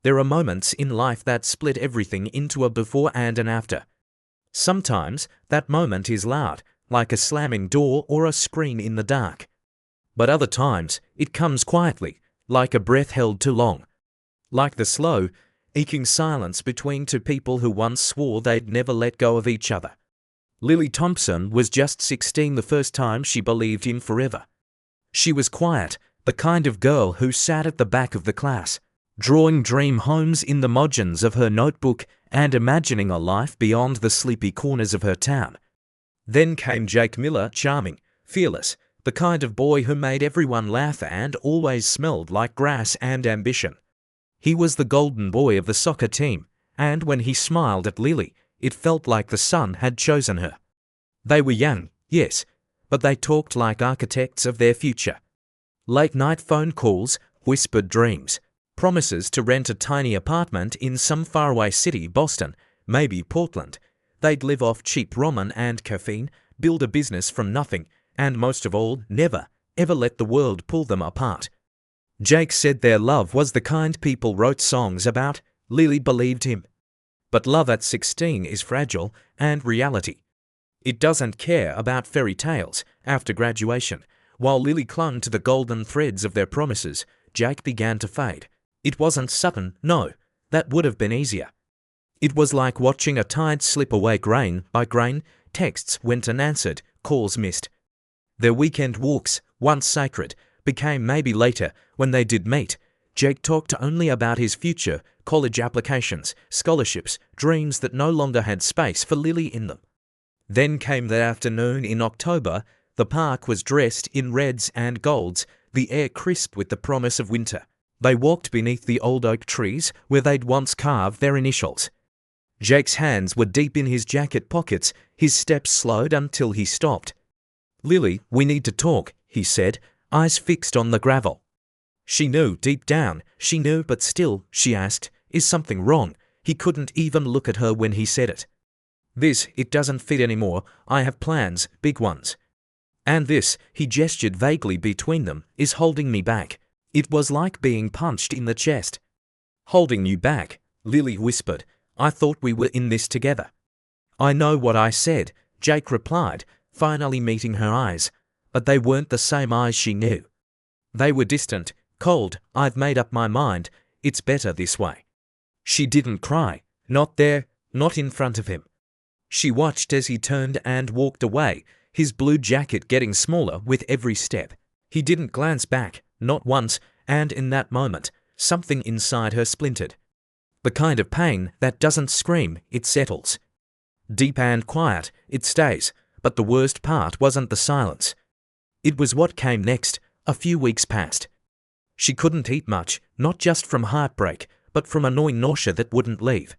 There are moments in life that split everything into a before and an after. Sometimes that moment is loud, like a slamming door or a scream in the dark. But other times it comes quietly, like a breath held too long. Like the slow, aching silence between two people who once swore they'd never let go of each other. Lily Thompson was just 16 the first time she believed in forever. She was quiet, the kind of girl who sat at the back of the class, drawing dream homes in the margins of her notebook and imagining a life beyond the sleepy corners of her town. Then came Jake Miller, charming, fearless, the kind of boy who made everyone laugh and always smelled like grass and ambition. He was the golden boy of the soccer team, and when he smiled at Lily, it felt like the sun had chosen her. They were young, yes, but they talked like architects of their future. Late-night phone calls, whispered dreams, promises to rent a tiny apartment in some faraway city, Boston, maybe Portland. They'd live off cheap ramen and caffeine, build a business from nothing, and most of all, never, ever let the world pull them apart. Jake said their love was the kind people wrote songs about. Lily believed him. But love at 16 is fragile, and reality. It doesn't care about fairy tales. After graduation, while Lily clung to the golden threads of their promises, Jake began to fade. It wasn't sudden, no, that would have been easier. It was like watching a tide slip away grain by grain. Texts went unanswered, calls missed. Their weekend walks, once sacred, became maybe later. When they did meet, Jake talked only about his future, college applications, scholarships, dreams that no longer had space for Lily in them. Then came that afternoon in October. The park was dressed in reds and golds, the air crisp with the promise of winter. They walked beneath the old oak trees where they'd once carved their initials. Jake's hands were deep in his jacket pockets, his steps slowed until he stopped. "Lily, we need to talk," he said, eyes fixed on the gravel. She knew deep down, she knew, but still, she asked, "Is something wrong?" He couldn't even look at her when he said it. It doesn't fit anymore. I have plans, big ones. And this," he gestured vaguely between them, "is holding me back." It was like being punched in the chest. "Holding you back?" Lily whispered. "I thought we were in this together." "I know what I said," Jake replied, finally meeting her eyes. But they weren't the same eyes she knew. They were distant, cold. "I've made up my mind. It's better this way." She didn't cry. Not there, not in front of him. She watched as he turned and walked away, his blue jacket getting smaller with every step. He didn't glance back, not once, and in that moment, something inside her splintered. The kind of pain that doesn't scream, it settles. Deep and quiet, it stays, but the worst part wasn't the silence. It was what came next. A few weeks passed. She couldn't eat much, not just from heartbreak, but from a gnawing nausea that wouldn't leave.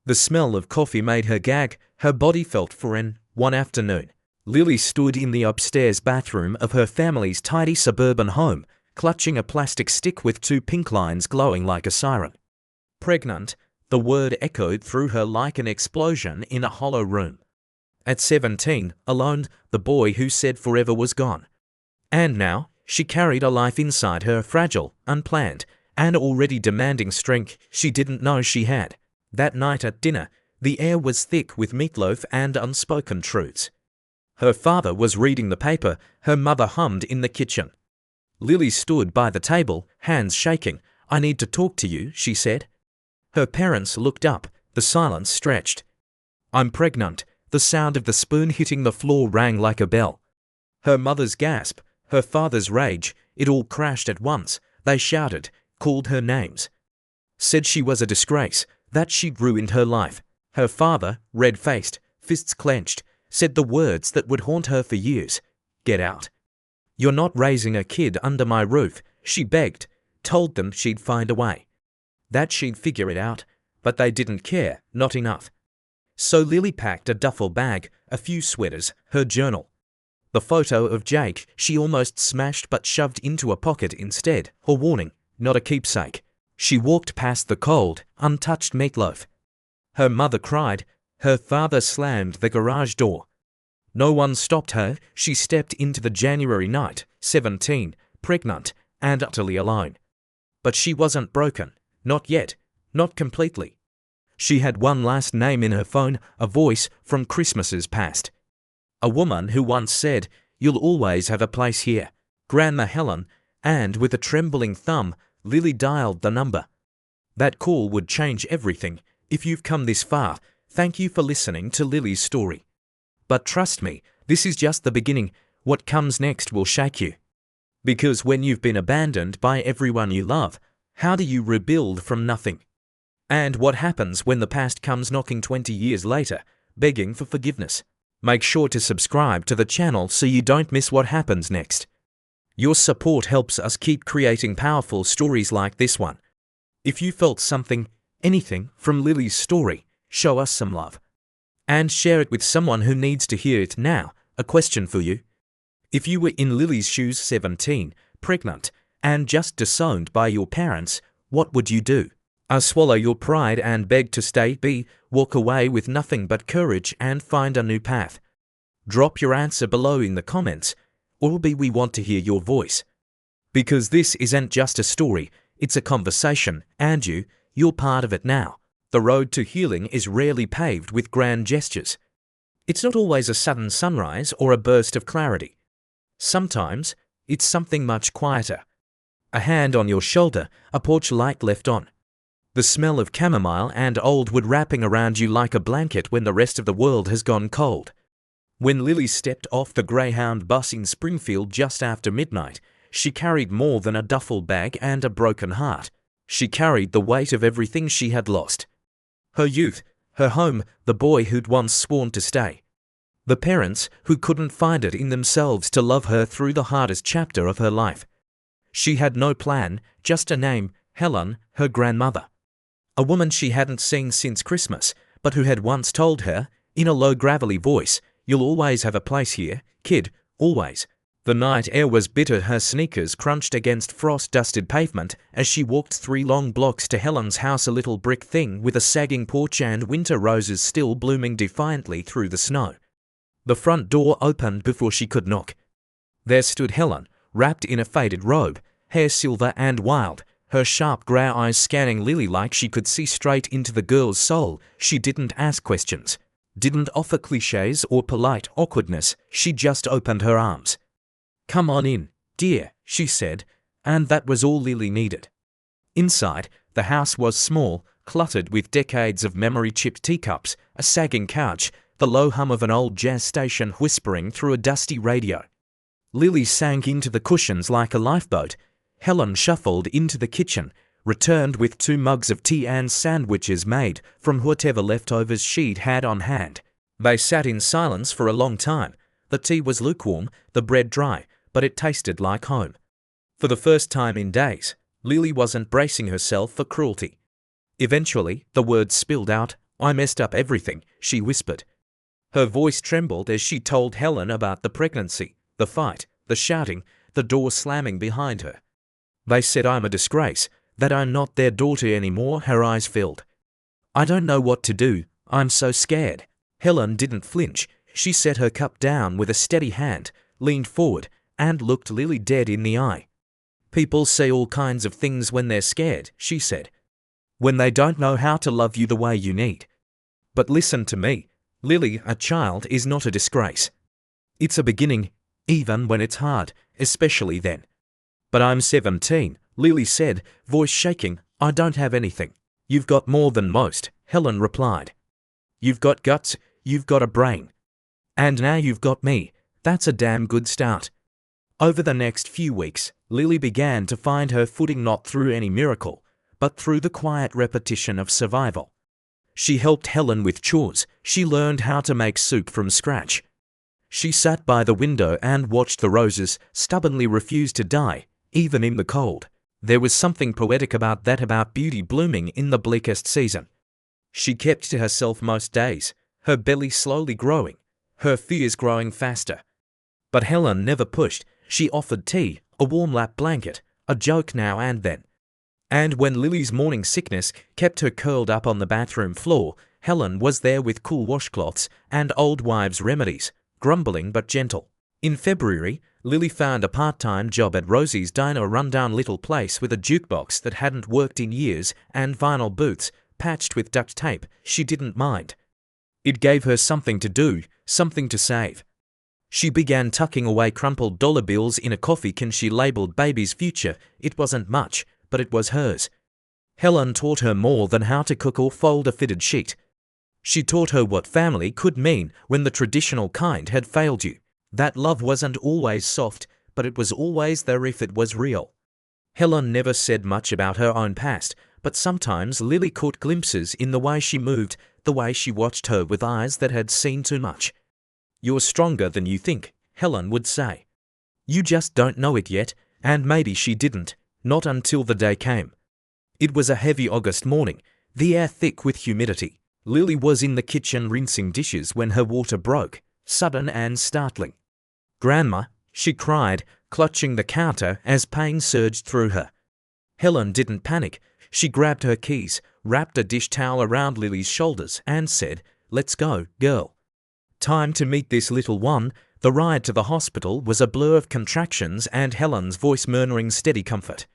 The smell of coffee made her gag. Her body felt foreign. One afternoon, Lily stood in the upstairs bathroom of her family's tidy suburban home, clutching a plastic stick with two pink lines glowing like a siren. Pregnant, the word echoed through her like an explosion in a hollow room. At 17, alone, the boy who said forever was gone. And now, she carried a life inside her, fragile, unplanned, and already demanding strength she didn't know she had. That night at dinner, the air was thick with meatloaf and unspoken truths. Her father was reading the paper, her mother hummed in the kitchen. Lily stood by the table, hands shaking. "I need to talk to you," she said. Her parents looked up, the silence stretched. "I'm pregnant." The sound of the spoon hitting the floor rang like a bell. Her mother's gasp, her father's rage, it all crashed at once. They shouted, called her names. Said she was a disgrace, that she'd ruined her life. Her father, red-faced, fists clenched, said the words that would haunt her for years. "Get out. You're not raising a kid under my roof," she begged, told them she'd find a way. That she'd figure it out, but they didn't care, not enough. So Lily packed a duffel bag, a few sweaters, her journal. The photo of Jake she almost smashed but shoved into a pocket instead, her warning, not a keepsake. She walked past the cold, untouched meatloaf. Her mother cried. Her father slammed the garage door. No one stopped her. She stepped into the January night, 17, pregnant, and utterly alone. But she wasn't broken. Not yet. Not completely. She had one last name in her phone, a voice from Christmases past. A woman who once said, "You'll always have a place here," Grandma Helen, and with a trembling thumb, Lily dialed the number. That call would change everything. If you've come this far, thank you for listening to Lily's story. But trust me, this is just the beginning. What comes next will shake you. Because when you've been abandoned by everyone you love, how do you rebuild from nothing? And what happens when the past comes knocking 20 years later, begging for forgiveness? Make sure to subscribe to the channel so you don't miss what happens next. Your support helps us keep creating powerful stories like this one. If you felt something, anything, from Lily's story, show us some love. And share it with someone who needs to hear it now. A question for you. If you were in Lily's shoes, 17, pregnant, and just disowned by your parents, what would you do? A. Swallow your pride and beg to stay. B. Walk away with nothing but courage and find a new path. Drop your answer below in the comments. Or B. We want to hear your voice. Because this isn't just a story, it's a conversation, and you're part of it now. The road to healing is rarely paved with grand gestures. It's not always a sudden sunrise or a burst of clarity. Sometimes, it's something much quieter. A hand on your shoulder, a porch light left on. The smell of chamomile and old wood wrapping around you like a blanket when the rest of the world has gone cold. When Lily stepped off the Greyhound bus in Springfield just after midnight, she carried more than a duffel bag and a broken heart. She carried the weight of everything she had lost. Her youth, her home, the boy who'd once sworn to stay. The parents who couldn't find it in themselves to love her through the hardest chapter of her life. She had no plan, just a name, Helen, her grandmother. A woman she hadn't seen since Christmas, but who had once told her, in a low gravelly voice, "You'll always have a place here, kid, always." The night air was bitter, her sneakers crunched against frost-dusted pavement as she walked 3 long blocks to Helen's house, a little brick thing with a sagging porch and winter roses still blooming defiantly through the snow. The front door opened before she could knock. There stood Helen, wrapped in a faded robe, hair silver and wild, her sharp grey eyes scanning Lily like she could see straight into the girl's soul. She didn't ask questions, didn't offer clichés or polite awkwardness, she just opened her arms. "Come on in, dear," she said, and that was all Lily needed. Inside, the house was small, cluttered with decades of memory-chipped teacups, a sagging couch, the low hum of an old jazz station whispering through a dusty radio. Lily sank into the cushions like a lifeboat. Helen shuffled into the kitchen, returned with 2 mugs of tea and sandwiches made from whatever leftovers she'd had on hand. They sat in silence for a long time. The tea was lukewarm, the bread dry, but it tasted like home. For the first time in days, Lily wasn't bracing herself for cruelty. Eventually, the words spilled out. "I messed up everything," she whispered. Her voice trembled as she told Helen about the pregnancy, the fight, the shouting, the door slamming behind her. "They said I'm a disgrace, that I'm not their daughter anymore." Her eyes filled. "I don't know what to do. I'm so scared." Helen didn't flinch. She set her cup down with a steady hand, leaned forward, and looked Lily dead in the eye. "People say all kinds of things when they're scared," she said. "When they don't know how to love you the way you need. But listen to me. Lily, a child is not a disgrace. It's a beginning, even when it's hard, especially then." "But I'm 17, Lily said, voice shaking. "I don't have anything." "You've got more than most," Helen replied. "You've got guts, you've got a brain. And now you've got me. That's a damn good start." Over the next few weeks, Lily began to find her footing, not through any miracle, but through the quiet repetition of survival. She helped Helen with chores. She learned how to make soup from scratch. She sat by the window and watched the roses stubbornly refuse to die, even in the cold. There was something poetic about that, about beauty blooming in the bleakest season. She kept to herself most days, her belly slowly growing, her fears growing faster. But Helen never pushed. She offered tea, a warm lap blanket, a joke now and then. And when Lily's morning sickness kept her curled up on the bathroom floor, Helen was there with cool washcloths and old wives' remedies, grumbling but gentle. In February, Lily found a part-time job at Rosie's Diner, a rundown little place with a jukebox that hadn't worked in years and vinyl booths patched with duct tape. She didn't mind. It gave her something to do, something to save. She began tucking away crumpled dollar bills in a coffee can she labeled baby's future. It wasn't much, but it was hers. Helen taught her more than how to cook or fold a fitted sheet. She taught her what family could mean when the traditional kind had failed you. That love wasn't always soft, but it was always there if it was real. Helen never said much about her own past, but sometimes Lily caught glimpses in the way she moved, the way she watched her with eyes that had seen too much. "You're stronger than you think," Helen would say. "You just don't know it yet," and maybe she didn't, not until the day came. It was a heavy August morning, the air thick with humidity. Lily was in the kitchen rinsing dishes when her water broke, sudden and startling. "Grandma," she cried, clutching the counter as pain surged through her. Helen didn't panic. She grabbed her keys, wrapped a dish towel around Lily's shoulders, and said, "Let's go, girl. Time to meet this little one." The ride to the hospital was a blur of contractions and Helen's voice murmuring steady comfort.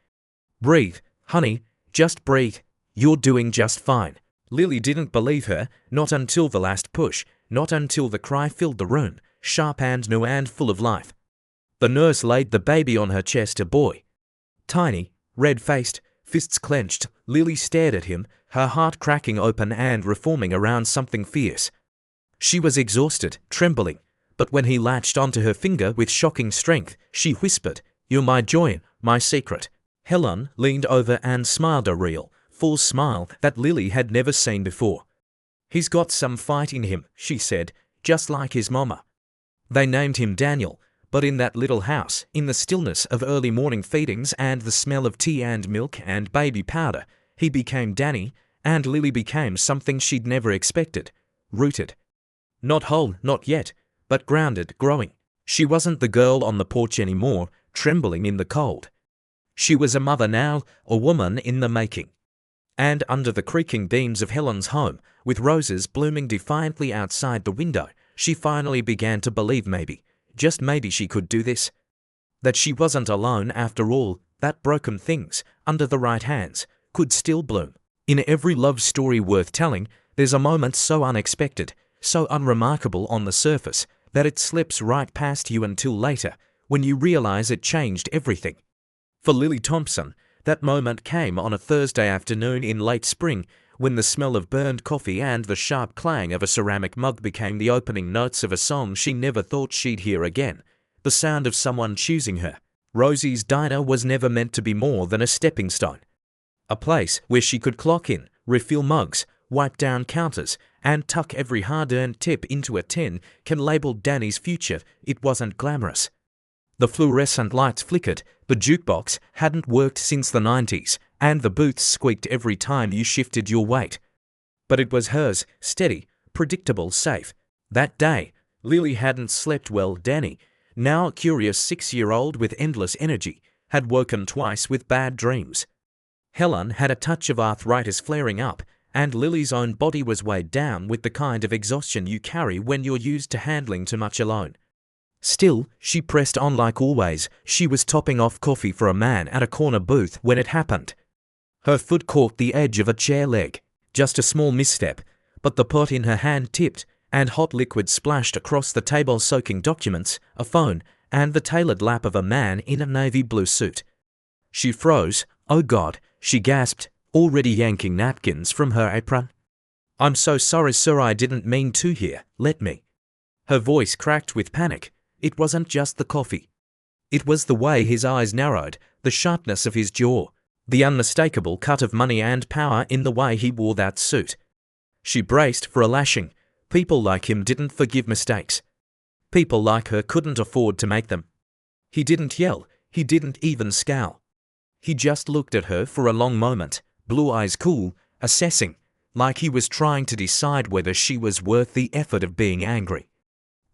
"Breathe, honey, just breathe. You're doing just fine." Lily didn't believe her, not until the last push, not until the cry filled the room, sharp and new and full of life. The nurse laid the baby on her chest, a boy. Tiny, red-faced, fists clenched, Lily stared at him, her heart cracking open and reforming around something fierce. She was exhausted, trembling, but when he latched onto her finger with shocking strength, she whispered, "You're my joy, my secret." Helen leaned over and smiled, a real, full smile that Lily had never seen before. "He's got some fight in him," she said, "just like his mama." They named him Daniel, but in that little house, in the stillness of early morning feedings and the smell of tea and milk and baby powder, he became Danny, and Lily became something she'd never expected, rooted. Not whole, not yet, but grounded, growing. She wasn't the girl on the porch anymore, trembling in the cold. She was a mother now, a woman in the making. And under the creaking beams of Helen's home, with roses blooming defiantly outside the window, she finally began to believe maybe, just maybe, she could do this. That she wasn't alone after all, that broken things, under the right hands, could still bloom. In every love story worth telling, there's a moment so unexpected, so unremarkable on the surface, that it slips right past you until later, when you realize it changed everything. For Lily Thompson, that moment came on a Thursday afternoon in late spring, when the smell of burned coffee and the sharp clang of a ceramic mug became the opening notes of a song she never thought she'd hear again, the sound of someone choosing her. Rosie's Diner was never meant to be more than a stepping stone. A place where she could clock in, refill mugs, wipe down counters, and tuck every hard-earned tip into a tin can label Danny's future. It wasn't glamorous. The fluorescent lights flickered, the jukebox hadn't worked since the 90s, and the booths squeaked every time you shifted your weight. But it was hers, steady, predictable, safe. That day, Lily hadn't slept well. Danny, now a curious 6-year-old with endless energy, had woken twice with bad dreams. Helen had a touch of arthritis flaring up, and Lily's own body was weighed down with the kind of exhaustion you carry when you're used to handling too much alone. Still, she pressed on like always. She was topping off coffee for a man at a corner booth when it happened. Her foot caught the edge of a chair leg. Just a small misstep, but the pot in her hand tipped, and hot liquid splashed across the table, soaking documents, a phone, and the tailored lap of a man in a navy blue suit. She froze. "Oh God," she gasped, already yanking napkins from her apron. "I'm so sorry, sir, I didn't mean to here, let me." Her voice cracked with panic. It wasn't just the coffee. It was the way his eyes narrowed, the sharpness of his jaw, the unmistakable cut of money and power in the way he wore that suit. She braced for a lashing. People like him didn't forgive mistakes. People like her couldn't afford to make them. He didn't yell. He didn't even scowl. He just looked at her for a long moment, blue eyes cool, assessing, like he was trying to decide whether she was worth the effort of being angry.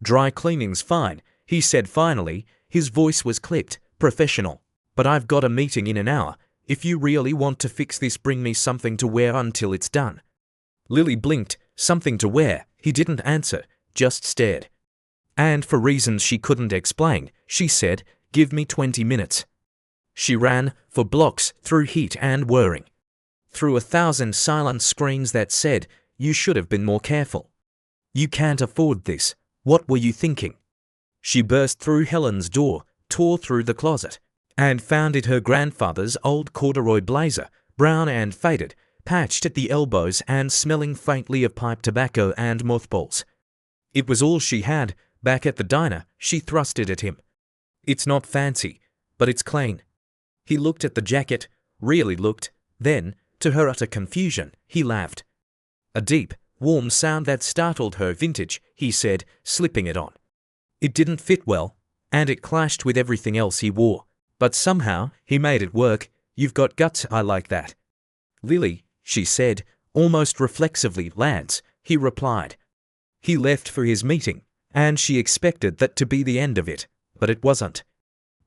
"Dry cleaning's fine," he said finally. His voice was clipped, professional. "But I've got a meeting in an hour. If you really want to fix this, bring me something to wear until it's done." Lily blinked. Something to wear? He didn't answer, just stared. And for reasons she couldn't explain, she said, "Give me 20 minutes." She ran, for blocks, through heat and whirring. Through 1,000 silent screens that said, "You should have been more careful. You can't afford this. What were you thinking?" She burst through Helen's door, tore through the closet, and found it her grandfather's old corduroy blazer, brown and faded, patched at the elbows and smelling faintly of pipe tobacco and mothballs. It was all she had. Back at the diner, she thrust it at him. "It's not fancy, but it's clean." He looked at the jacket, really looked, then, to her utter confusion, he laughed. A deep, warm sound that startled her. "Vintage," he said, slipping it on. It didn't fit well, and it clashed with everything else he wore, but somehow he made it work. "You've got guts, I like that." "Lily," she said, almost reflexively. "Lance," he replied. He left for his meeting, and she expected that to be the end of it, but it wasn't.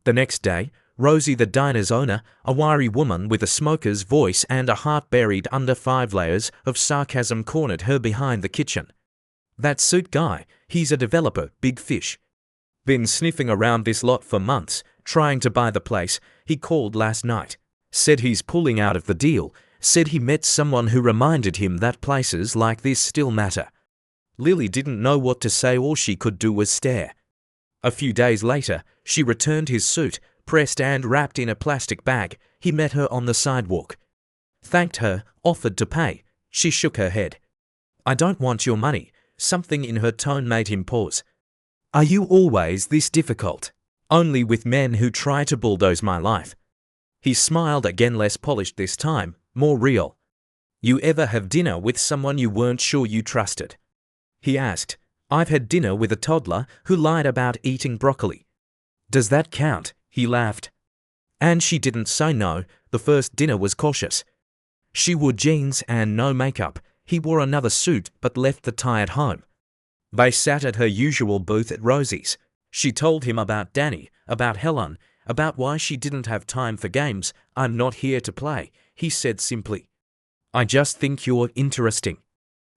The next day, Rosie, the diner's owner, a wiry woman with a smoker's voice and a heart buried under 5 layers of sarcasm, cornered her behind the kitchen. "That suit guy, he's a developer, big fish. Been sniffing around this lot for months, trying to buy the place. He called last night. Said he's pulling out of the deal. Said he met someone who reminded him that places like this still matter." Lily didn't know what to say. All she could do was stare. A few days later, she returned his suit, pressed and wrapped in a plastic bag. He met her on the sidewalk. Thanked her, offered to pay. She shook her head. "I don't want your money." Something in her tone made him pause. "Are you always this difficult? Only with men who try to bulldoze my life." He smiled again, less polished this time, more real. "You ever have dinner with someone you weren't sure you trusted?" he asked. "I've had dinner with a toddler who lied about eating broccoli." "Does that count?" he laughed. And she didn't say no. The first dinner was cautious. She wore jeans and no makeup. He wore another suit but left the tie at home. They sat at her usual booth at Rosie's. She told him about Danny, about Helen, about why she didn't have time for games. "I'm not here to play," he said simply. "I just think you're interesting."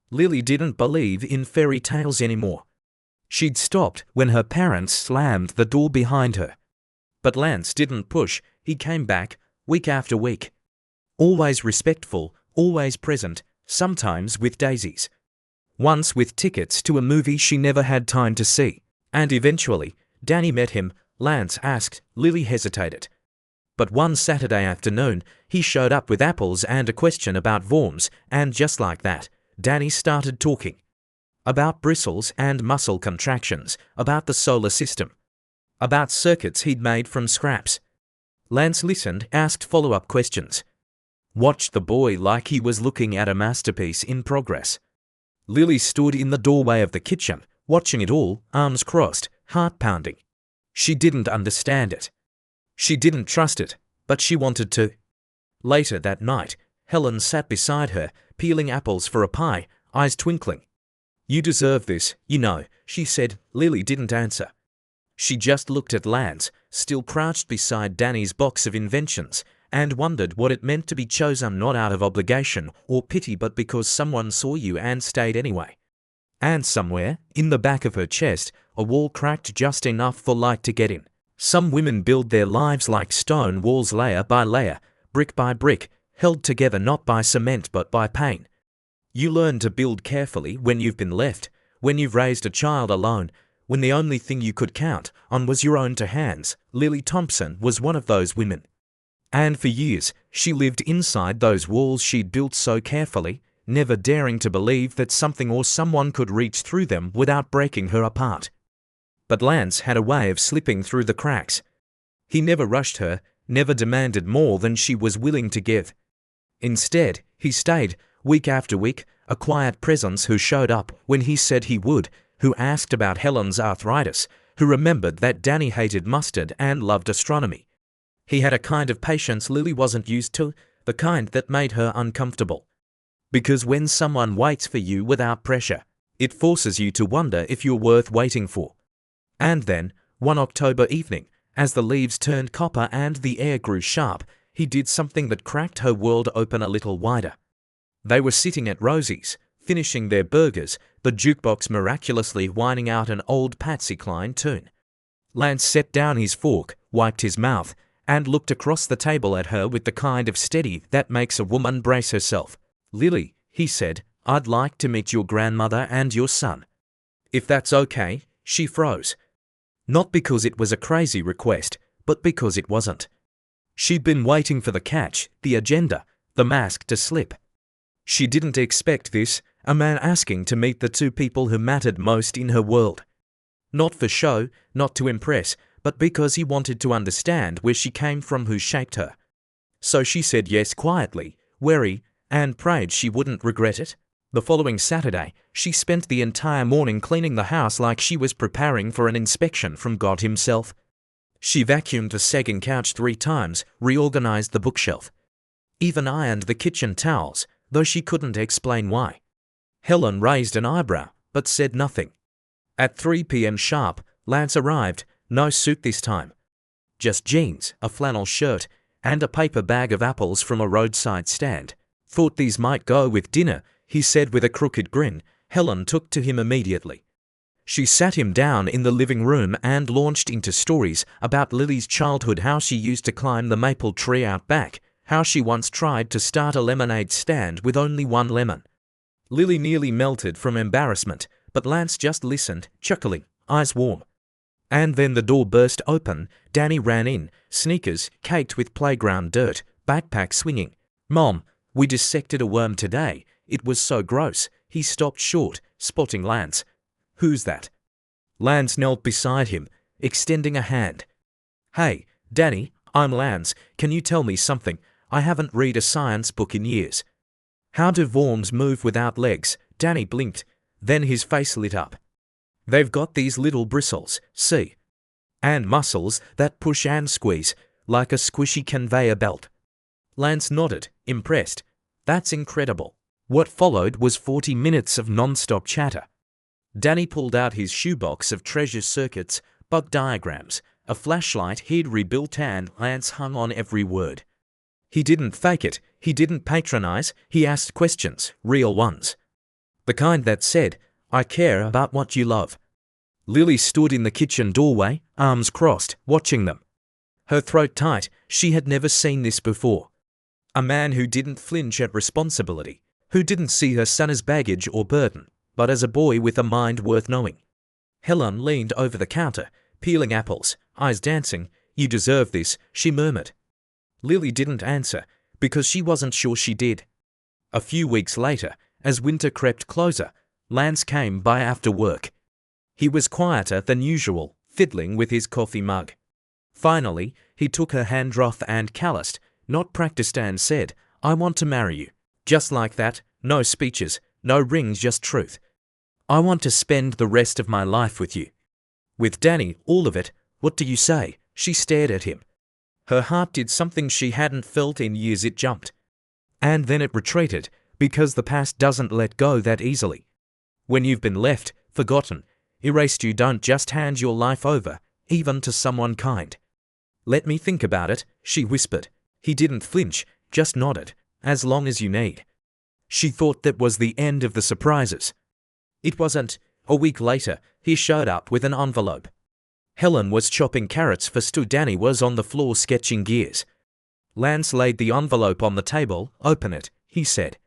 Lily didn't believe in fairy tales anymore. She'd stopped when her parents slammed the door behind her. But Lance didn't push. He came back, week after week. Always respectful, always present, sometimes with daisies. Once with tickets to a movie she never had time to see. And eventually, Danny met him. Lance asked. Lily hesitated. But one Saturday afternoon, he showed up with apples and a question about worms, and just like that, Danny started talking. About bristles and muscle contractions, about the solar system, about circuits he'd made from scraps. Lance listened, asked follow-up questions. Watched the boy like he was looking at a masterpiece in progress. Lily stood in the doorway of the kitchen, watching it all, arms crossed, heart pounding. She didn't understand it. She didn't trust it, but she wanted to. Later that night, Helen sat beside her, peeling apples for a pie, eyes twinkling. "You deserve this, you know," she said. Lily didn't answer. She just looked at Lance, still crouched beside Danny's box of inventions, and wondered what it meant to be chosen not out of obligation or pity but because someone saw you and stayed anyway. And somewhere, in the back of her chest, a wall cracked just enough for light to get in. Some women build their lives like stone walls, layer by layer, brick by brick, held together not by cement but by pain. You learn to build carefully when you've been left, when you've raised a child alone, when the only thing you could count on was your own 2 hands. Lily Thompson was one of those women. And for years, she lived inside those walls she'd built so carefully, never daring to believe that something or someone could reach through them without breaking her apart. But Lance had a way of slipping through the cracks. He never rushed her, never demanded more than she was willing to give. Instead, he stayed, week after week, a quiet presence who showed up when he said he would, who asked about Helen's arthritis, who remembered that Danny hated mustard and loved astronomy. He had a kind of patience Lily wasn't used to, the kind that made her uncomfortable. Because when someone waits for you without pressure, it forces you to wonder if you're worth waiting for. And then, one October evening, as the leaves turned copper and the air grew sharp, he did something that cracked her world open a little wider. They were sitting at Rosie's, finishing their burgers, the jukebox miraculously whining out an old Patsy Cline tune. Lance set down his fork, wiped his mouth, and looked across the table at her with the kind of steady that makes a woman brace herself. "Lily," he said, "I'd like to meet your grandmother and your son." "If that's okay." She froze. Not because it was a crazy request, but because it wasn't. She'd been waiting for the catch, the agenda, the mask to slip. She didn't expect this, a man asking to meet the two people who mattered most in her world. Not for show, not to impress, but because he wanted to understand where she came from, who shaped her. So she said yes quietly, wary, and prayed she wouldn't regret it. The following Saturday, she spent the entire morning cleaning the house like she was preparing for an inspection from God himself. She vacuumed the sagging couch 3 times, reorganized the bookshelf. Even ironed the kitchen towels, though she couldn't explain why. Helen raised an eyebrow, but said nothing. At 3 p.m. sharp, Lance arrived, no suit this time. Just jeans, a flannel shirt, and a paper bag of apples from a roadside stand. "Thought these might go with dinner," he said with a crooked grin. Helen took to him immediately. She sat him down in the living room and launched into stories about Lily's childhood, how she used to climb the maple tree out back, how she once tried to start a lemonade stand with only 1 lemon. Lily nearly melted from embarrassment, but Lance just listened, chuckling, eyes warm. And then the door burst open. Danny ran in, sneakers caked with playground dirt, backpack swinging. "Mom, we dissected a worm today. It was so gross." He stopped short, spotting Lance. "Who's that?" Lance knelt beside him, extending a hand. "Hey, Danny, I'm Lance. Can you tell me something? I haven't read a science book in years." "How do worms move without legs?" Danny blinked. Then his face lit up. "They've got these little bristles, see? And muscles that push and squeeze, like a squishy conveyor belt." Lance nodded, impressed. "That's incredible." What followed was 40 minutes of non-stop chatter. Danny pulled out his shoebox of treasure circuits, bug diagrams, a flashlight he'd rebuilt, and Lance hung on every word. He didn't fake it, he didn't patronize, he asked questions, real ones. The kind that said, "I care about what you love." Lily stood in the kitchen doorway, arms crossed, watching them. Her throat tight, she had never seen this before. A man who didn't flinch at responsibility, who didn't see her son as baggage or burden, but as a boy with a mind worth knowing. Helen leaned over the counter, peeling apples, eyes dancing. "You deserve this," she murmured. Lily didn't answer, because she wasn't sure she did. A few weeks later, as winter crept closer, Lance came by after work. He was quieter than usual, fiddling with his coffee mug. Finally, he took her hand, rough and calloused, not practiced, and said, "I want to marry you." Just like that, no speeches, no rings, just truth. "I want to spend the rest of my life with you." With Danny, all of it. "What do you say?" She stared at him. Her heart did something she hadn't felt in years. It jumped. And then it retreated, because the past doesn't let go that easily. When you've been left, forgotten, erased, you don't just hand your life over, even to someone kind. "Let me think about it," she whispered. He didn't flinch, just nodded. "As long as you need." She thought that was the end of the surprises. It wasn't. A week later, he showed up with an envelope. Helen was chopping carrots for stew. Danny was on the floor sketching gears. Lance laid the envelope on the table. "Open it," he said.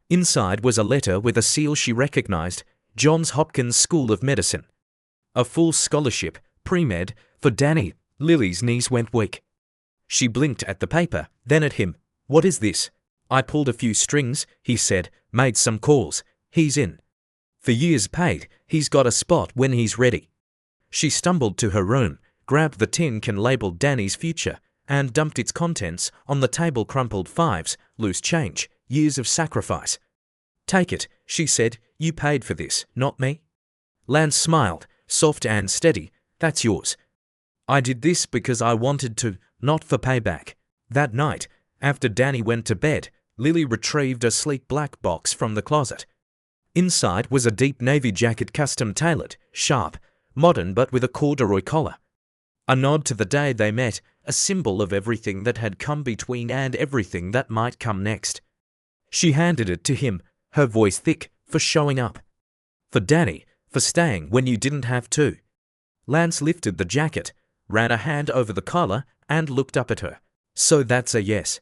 Inside was a letter with a seal she recognized, Johns Hopkins School of Medicine. A full scholarship, pre-med, for Danny. Lily's knees went weak. She blinked at the paper, then at him. "What is this?" "I pulled a few strings," he said, "made some calls. He's in. For years paid, he's got a spot when he's ready." She stumbled to her room, grabbed the tin can labeled Danny's future, and dumped its contents on the table. Crumpled fives, loose change, years of sacrifice. "Take it," she said. "You paid for this, not me." Lance smiled, soft and steady. "That's yours. I did this because I wanted to, not for payback." That night, after Danny went to bed, Lily retrieved a sleek black box from the closet. Inside was a deep navy jacket, custom tailored, sharp, modern, but with a corduroy collar. A nod to the day they met, a symbol of everything that had come between and everything that might come next. She handed it to him, her voice thick, "For showing up." For Danny, for staying when you didn't have to. Lance lifted the jacket, ran a hand over the collar, and looked up at her. So that's a yes.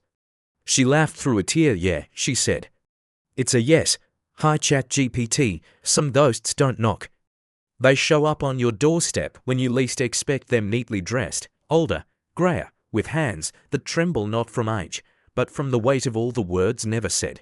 She laughed through a tear. Yeah, she said. It's a yes. Hi ChatGPT, some ghosts don't knock. They show up on your doorstep when you least expect them, neatly dressed, older, greyer, with hands that tremble not from age, but from the weight of all the words never said.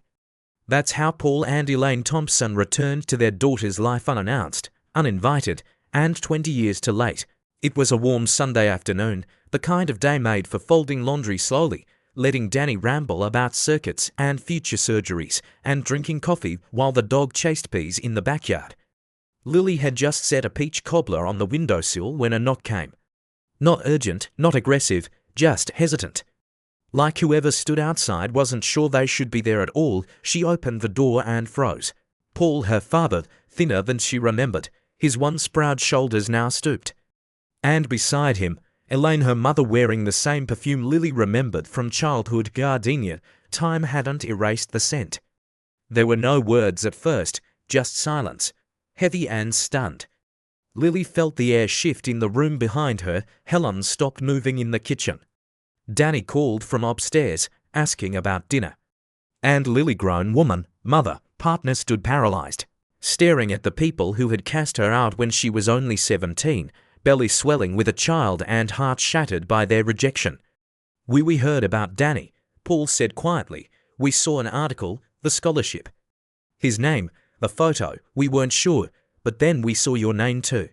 That's how Paul and Elaine Thompson returned to their daughter's life unannounced, uninvited, and 20 years too late. It was a warm Sunday afternoon, the kind of day made for folding laundry slowly, letting Danny ramble about circuits and future surgeries, and drinking coffee while the dog chased peas in the backyard. Lily had just set a peach cobbler on the windowsill when a knock came. Not urgent, not aggressive, just hesitant. Like whoever stood outside wasn't sure they should be there at all, she opened the door and froze. Paul, her father, thinner than she remembered, his once proud shoulders now stooped. And beside him, Elaine, her mother, wearing the same perfume Lily remembered from childhood gardenia. Time hadn't erased the scent. There were no words at first, just silence, heavy and stunned. Lily felt the air shift in the room behind her. Helen stopped moving in the kitchen. Danny called from upstairs, asking about dinner. And Lily, grown woman, mother, partner, stood paralyzed, staring at the people who had cast her out when she was only 17, belly swelling with a child and heart shattered by their rejection. We heard about Danny, Paul said quietly. We saw an article, the scholarship. His name, the photo, we weren't sure, but then we saw your name too.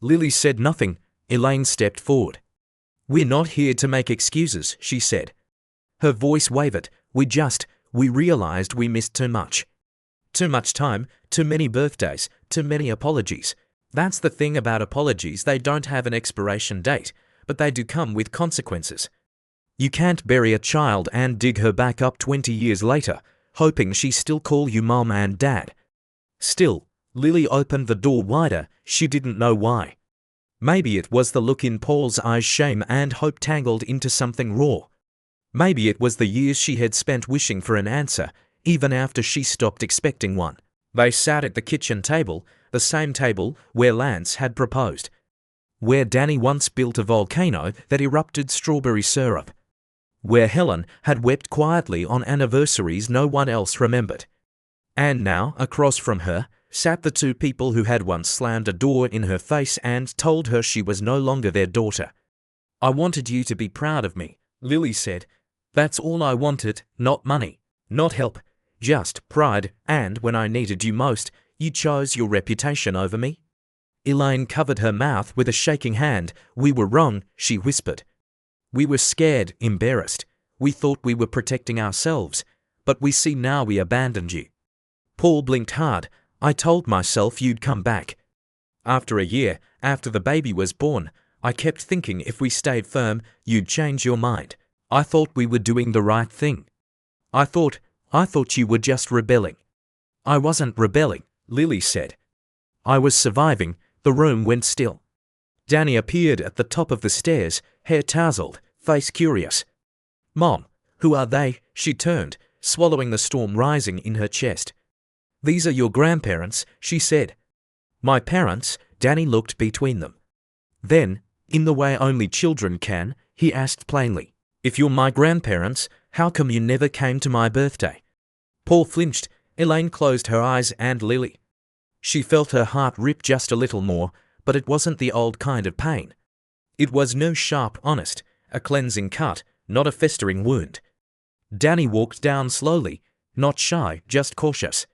Lily said nothing. Elaine stepped forward. We're not here to make excuses, she said. Her voice wavered. We realized we missed too much. Too much time, too many birthdays, too many apologies. That's the thing about apologies, they don't have an expiration date, but they do come with consequences. You can't bury a child and dig her back up 20 years later, hoping she still call you mom and dad. Still, Lily opened the door wider. She didn't know why. Maybe it was the look in Paul's eyes, shame and hope tangled into something raw. Maybe it was the years she had spent wishing for an answer, even after she stopped expecting one. They sat at the kitchen table, the same table where Lance had proposed, where Danny once built a volcano that erupted strawberry syrup, where Helen had wept quietly on anniversaries no one else remembered. And now, across from her, sat the two people who had once slammed a door in her face and told her she was no longer their daughter. I wanted you to be proud of me, Lily said. That's all I wanted, not money, not help, just pride, and when I needed you most, you chose your reputation over me. Elaine covered her mouth with a shaking hand. We were wrong, she whispered. We were scared, embarrassed. We thought we were protecting ourselves, but we see now we abandoned you. Paul blinked hard. I told myself you'd come back. After a year, after the baby was born, I kept thinking if we stayed firm, you'd change your mind. I thought we were doing the right thing. I thought you were just rebelling. I wasn't rebelling, Lily said. I was surviving. The room went still. Danny appeared at the top of the stairs, hair tousled, face curious. Mom, who are they? She turned, swallowing the storm rising in her chest. These are your grandparents, she said. My parents? Danny looked between them. Then, in the way only children can, he asked plainly, if you're my grandparents, how come you never came to my birthday? Paul flinched. Elaine closed her eyes and Lily. She felt her heart rip just a little more, but it wasn't the old kind of pain. It was no sharp, honest, a cleansing cut, not a festering wound. Danny walked down slowly, not shy, just cautious.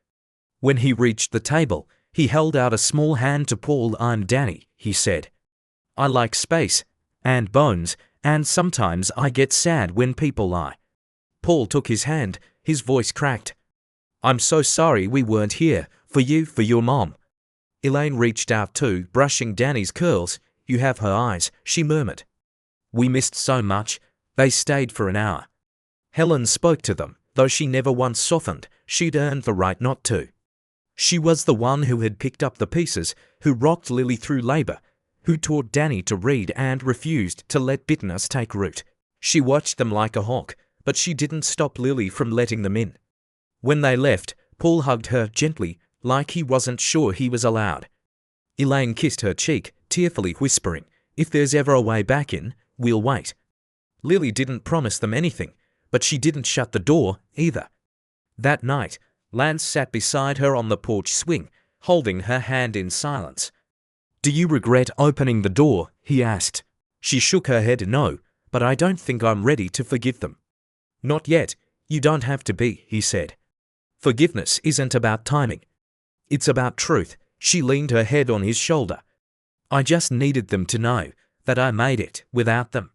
When he reached the table, he held out a small hand to Paul. I'm Danny, he said. I like space, and bones, and sometimes I get sad when people lie. Paul took his hand, his voice cracked. I'm so sorry we weren't here, for you, for your mom. Elaine reached out too, brushing Danny's curls. You have her eyes, she murmured. We missed so much. They stayed for an hour. Helen spoke to them, though she never once softened. She'd earned the right not to. She was the one who had picked up the pieces, who rocked Lily through labor, who taught Danny to read and refused to let bitterness take root. She watched them like a hawk, but she didn't stop Lily from letting them in. When they left, Paul hugged her gently, like he wasn't sure he was allowed. Elaine kissed her cheek, tearfully whispering, "If there's ever a way back in, we'll wait." Lily didn't promise them anything, but she didn't shut the door either. That night, Lance sat beside her on the porch swing, holding her hand in silence. "Do you regret opening the door?" he asked. She shook her head no, "But I don't think I'm ready to forgive them." "Not yet. You don't have to be," he said. "Forgiveness isn't about timing. It's about truth." She leaned her head on his shoulder. "I just needed them to know that I made it without them."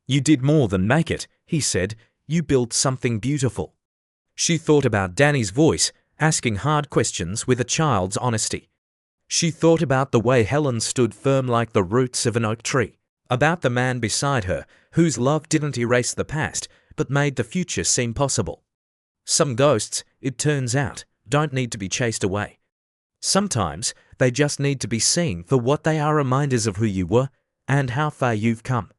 "You did more than make it," he said. "You built something beautiful." She thought about Danny's voice, asking hard questions with a child's honesty. She thought about the way Helen stood firm like the roots of an oak tree, about the man beside her whose love didn't erase the past but made the future seem possible. Some ghosts, it turns out, don't need to be chased away. Sometimes they just need to be seen for what they are, reminders of who you were and how far you've come.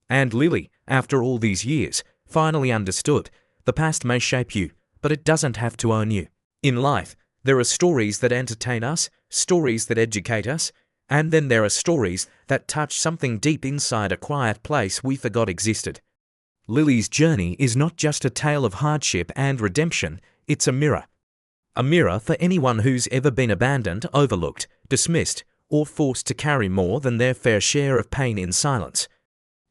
And Lily, after all these years, finally understood the past may shape you, but it doesn't have to own you. In life, there are stories that entertain us, stories that educate us, and then there are stories that touch something deep inside a quiet place we forgot existed. Lily's journey is not just a tale of hardship and redemption, it's a mirror. A mirror for anyone who's ever been abandoned, overlooked, dismissed, or forced to carry more than their fair share of pain in silence.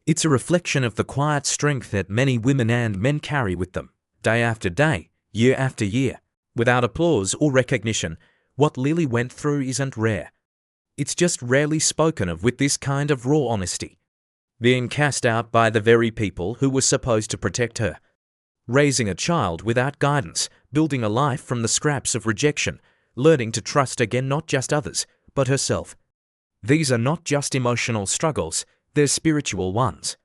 It's a reflection of the quiet strength that many women and men carry with them, day after day, year after year. Without applause or recognition, what Lily went through isn't rare. It's just rarely spoken of with this kind of raw honesty. Being cast out by the very people who were supposed to protect her. Raising a child without guidance, building a life from the scraps of rejection, learning to trust again not just others, but herself. These are not just emotional struggles, they're spiritual ones.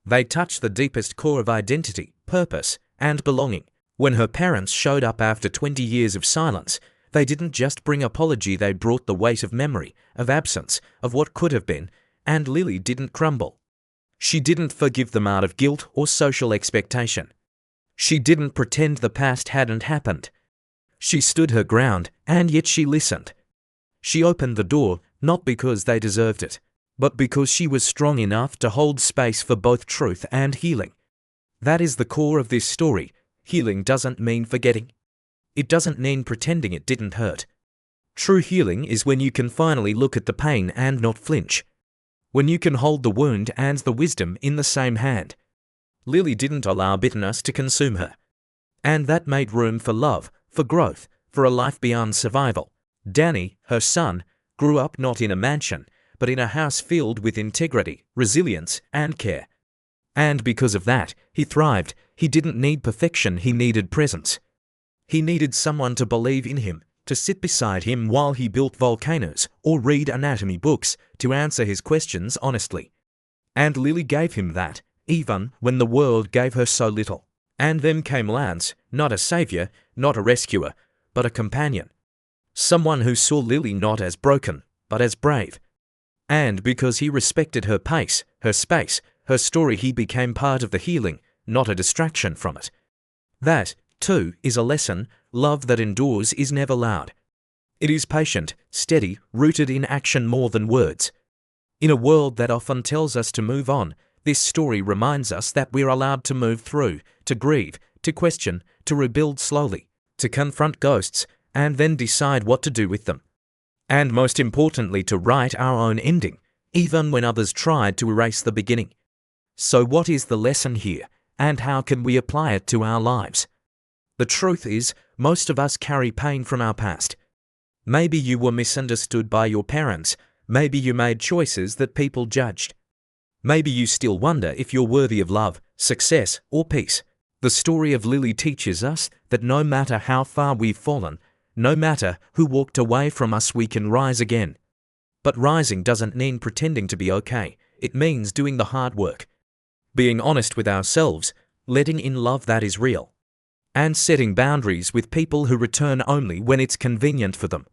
They touch the deepest core of identity, purpose, and belonging. When her parents showed up after 20 years of silence, they didn't just bring apology, they brought the weight of memory, of absence, of what could have been, and Lily didn't crumble. She didn't forgive them out of guilt or social expectation. She didn't pretend the past hadn't happened. She stood her ground, and yet she listened. She opened the door, not because they deserved it, but because she was strong enough to hold space for both truth and healing. That is the core of this story. Healing doesn't mean forgetting. It doesn't mean pretending it didn't hurt. True healing is when you can finally look at the pain and not flinch. When you can hold the wound and the wisdom in the same hand. Lily didn't allow bitterness to consume her. And that made room for love, for growth, for a life beyond survival. Danny, her son, grew up not in a mansion, but in a house filled with integrity, resilience, and care. And because of that, he thrived. He didn't need perfection, he needed presence. He needed someone to believe in him, to sit beside him while he built volcanoes or read anatomy books, to answer his questions honestly. And Lily gave him that, even when the world gave her so little. And then came Lance, not a savior, not a rescuer, but a companion. Someone who saw Lily not as broken, but as brave. And because he respected her pace, her space, her story, he became part of the healing, not a distraction from it. That, too, is a lesson. Love that endures is never loud. It is patient, steady, rooted in action more than words. In a world that often tells us to move on, this story reminds us that we're allowed to move through, to grieve, to question, to rebuild slowly, to confront ghosts, and then decide what to do with them. And most importantly, to write our own ending, even when others tried to erase the beginning. So what is the lesson here, and how can we apply it to our lives? The truth is, most of us carry pain from our past. Maybe you were misunderstood by your parents. Maybe you made choices that people judged. Maybe you still wonder if you're worthy of love, success, or peace. The story of Lily teaches us that no matter how far we've fallen, no matter who walked away from us, we can rise again. But rising doesn't mean pretending to be okay. It means doing the hard work. Being honest with ourselves, letting in love that is real, and setting boundaries with people who return only when it's convenient for them.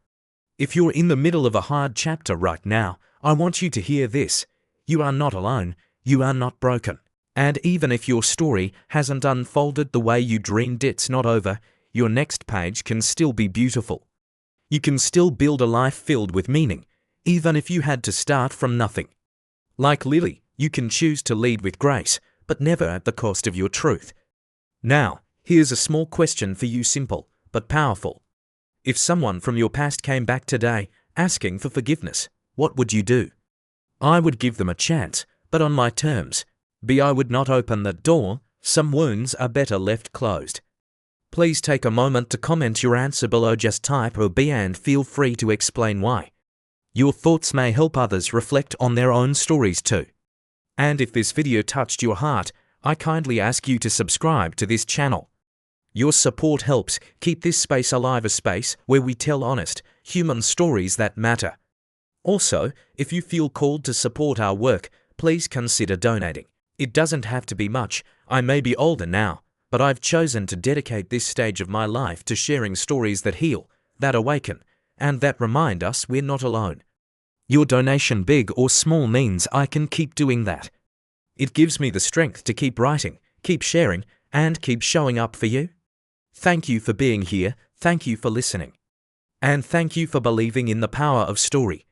If you're in the middle of a hard chapter right now, I want you to hear this. You are not alone. You are not broken. And even if your story hasn't unfolded the way you dreamed, it's not over. Your next page can still be beautiful. You can still build a life filled with meaning, even if you had to start from nothing. Like Lily, you can choose to lead with grace, but never at the cost of your truth. Now, here's a small question for you, simple but powerful. If someone from your past came back today asking for forgiveness, what would you do? I would give them a chance, but on my terms. B. I would not open that door. Some wounds are better left closed. Please take a moment to comment your answer below. Just type or B and feel free to explain why. Your thoughts may help others reflect on their own stories too. And if this video touched your heart, I kindly ask you to subscribe to this channel. Your support helps keep this space alive, a space where we tell honest, human stories that matter. Also, if you feel called to support our work, please consider donating. It doesn't have to be much. I may be older now, but I've chosen to dedicate this stage of my life to sharing stories that heal, that awaken, and that remind us we're not alone. Your donation, big or small, means I can keep doing that. It gives me the strength to keep writing, keep sharing, and keep showing up for you. Thank you for being here, thank you for listening, and thank you for believing in the power of story.